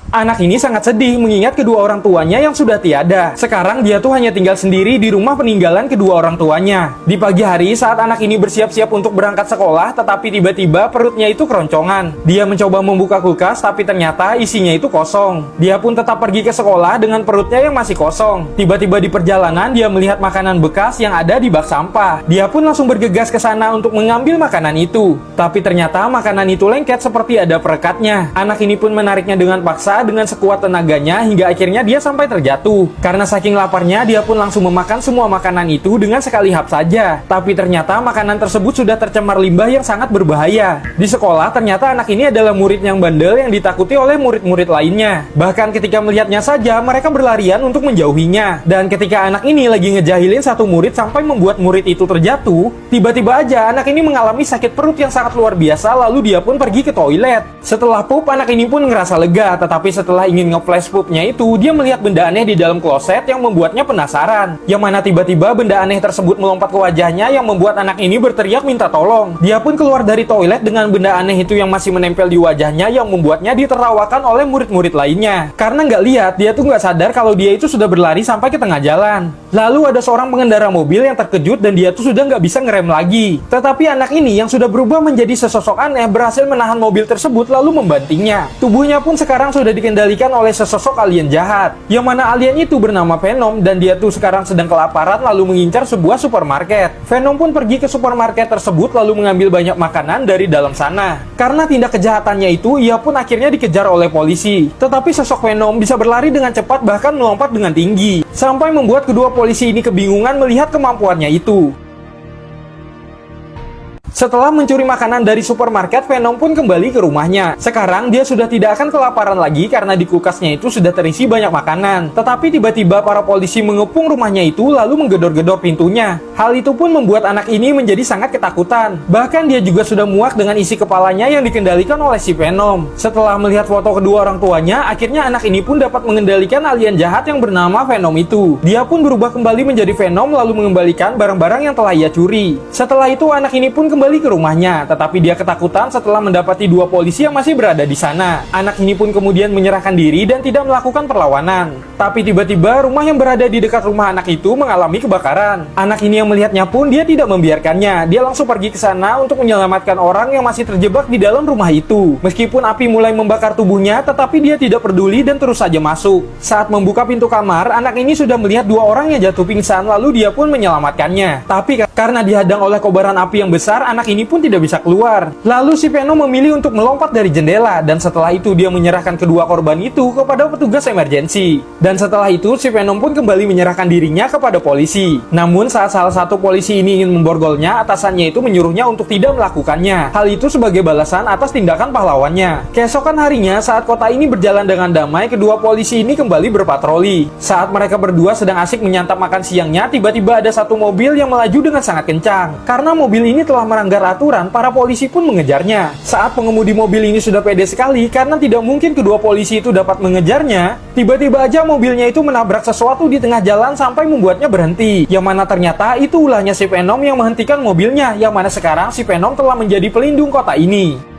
Anak ini sangat sedih mengingat kedua orang tuanya yang sudah tiada. Sekarang dia tuh hanya tinggal sendiri di rumah peninggalan kedua orang tuanya. Di pagi hari saat anak ini bersiap-siap untuk berangkat sekolah, tetapi tiba-tiba perutnya itu keroncongan. Dia mencoba membuka kulkas tapi ternyata isinya itu kosong. Dia pun tetap pergi ke sekolah dengan perutnya yang masih kosong. Tiba-tiba di perjalanan dia melihat makanan bekas yang ada di bak sampah. Dia pun langsung bergegas ke sana untuk mengambil makanan itu. Tapi ternyata makanan itu lengket seperti ada perekatnya. Anak ini pun menariknya dengan paksa dengan sekuat tenaganya hingga akhirnya dia sampai terjatuh. Karena saking laparnya dia pun langsung memakan semua makanan itu dengan sekali hap saja. Tapi ternyata makanan tersebut sudah tercemar limbah yang sangat berbahaya. Di sekolah ternyata anak ini adalah murid yang bandel yang ditakuti oleh murid-murid lainnya. Bahkan ketika melihatnya saja mereka berlarian untuk menjauhinya. Dan ketika anak ini lagi ngejahilin satu murid sampai membuat murid itu terjatuh, tiba-tiba aja anak ini mengalami sakit perut yang sangat luar biasa, lalu dia pun pergi ke toilet. Setelah pup, anak ini pun ngerasa lega, tetapi setelah ingin nge-flash pupnya itu, dia melihat benda aneh di dalam kloset yang membuatnya penasaran. Yang mana tiba-tiba benda aneh tersebut melompat ke wajahnya yang membuat anak ini berteriak minta tolong. Dia pun keluar dari toilet dengan benda aneh itu yang masih menempel di wajahnya yang membuatnya ditertawakan oleh murid-murid lainnya. Karena nggak lihat, dia tuh nggak sadar kalau dia itu sudah berlari sampai ke tengah jalan. Lalu ada seorang pengendara mobil yang terkejut dan dia tuh sudah nggak bisa ngerem lagi. Tetapi anak ini yang sudah berubah menjadi sesosok aneh berhasil menahan mobil tersebut lalu membantingnya. Tubuhnya pun sekarang sudah dikendalikan oleh sesosok alien jahat, yang mana alien itu bernama Venom dan dia tuh sekarang sedang kelaparan lalu mengincar sebuah supermarket. Venom pun pergi ke supermarket tersebut lalu mengambil banyak makanan dari dalam sana. Karena tindak kejahatannya itu, ia pun akhirnya dikejar oleh polisi. Tetapi sosok Venom bisa berlari dengan cepat bahkan melompat dengan tinggi, sampai membuat kedua polisi ini kebingungan melihat kemampuannya itu. Setelah mencuri makanan dari supermarket, Venom pun kembali ke rumahnya. Sekarang dia sudah tidak akan kelaparan lagi karena di kulkasnya itu sudah terisi banyak makanan. Tetapi tiba-tiba para polisi mengepung rumahnya itu lalu menggedor-gedor pintunya. Hal itu pun membuat anak ini menjadi sangat ketakutan. Bahkan dia juga sudah muak dengan isi kepalanya yang dikendalikan oleh si Venom. Setelah melihat foto kedua orang tuanya, akhirnya anak ini pun dapat mengendalikan alien jahat yang bernama Venom itu. Dia pun berubah kembali menjadi Venom lalu mengembalikan barang-barang yang telah ia curi. Setelah itu anak ini pun kembali ke rumahnya, tetapi dia ketakutan setelah mendapati dua polisi yang masih berada di sana. Anak ini pun kemudian menyerahkan diri dan tidak melakukan perlawanan. Tapi tiba-tiba rumah yang berada di dekat rumah anak itu mengalami kebakaran. Anak ini yang melihatnya pun dia tidak membiarkannya. Dia langsung pergi ke sana untuk menyelamatkan orang yang masih terjebak di dalam rumah itu. Meskipun api mulai membakar tubuhnya, tetapi dia tidak peduli dan terus saja masuk. Saat membuka pintu kamar, anak ini sudah melihat dua orang yang jatuh pingsan lalu dia pun menyelamatkannya. Tapi karena dihadang oleh kobaran api yang besar, anak ini pun tidak bisa keluar. Lalu si Venom memilih untuk melompat dari jendela dan setelah itu dia menyerahkan kedua korban itu kepada petugas emergensi. Dan setelah itu si Venom pun kembali menyerahkan dirinya kepada polisi. Namun saat salah satu polisi ini ingin memborgolnya, atasannya itu menyuruhnya untuk tidak melakukannya. Hal itu sebagai balasan atas tindakan pahlawannya. Keesokan harinya saat kota ini berjalan dengan damai, kedua polisi ini kembali berpatroli. Saat mereka berdua sedang asik menyantap makan siangnya, tiba-tiba ada satu mobil yang melaju dengan sangat kencang. Karena mobil ini telah melanggar aturan, para polisi pun mengejarnya. Saat pengemudi mobil ini sudah pede sekali karena tidak mungkin kedua polisi itu dapat mengejarnya, tiba-tiba aja mobilnya itu menabrak sesuatu di tengah jalan sampai membuatnya berhenti. Yang mana ternyata itu ulahnya si Venom yang menghentikan mobilnya, yang mana sekarang si Venom telah menjadi pelindung kota ini.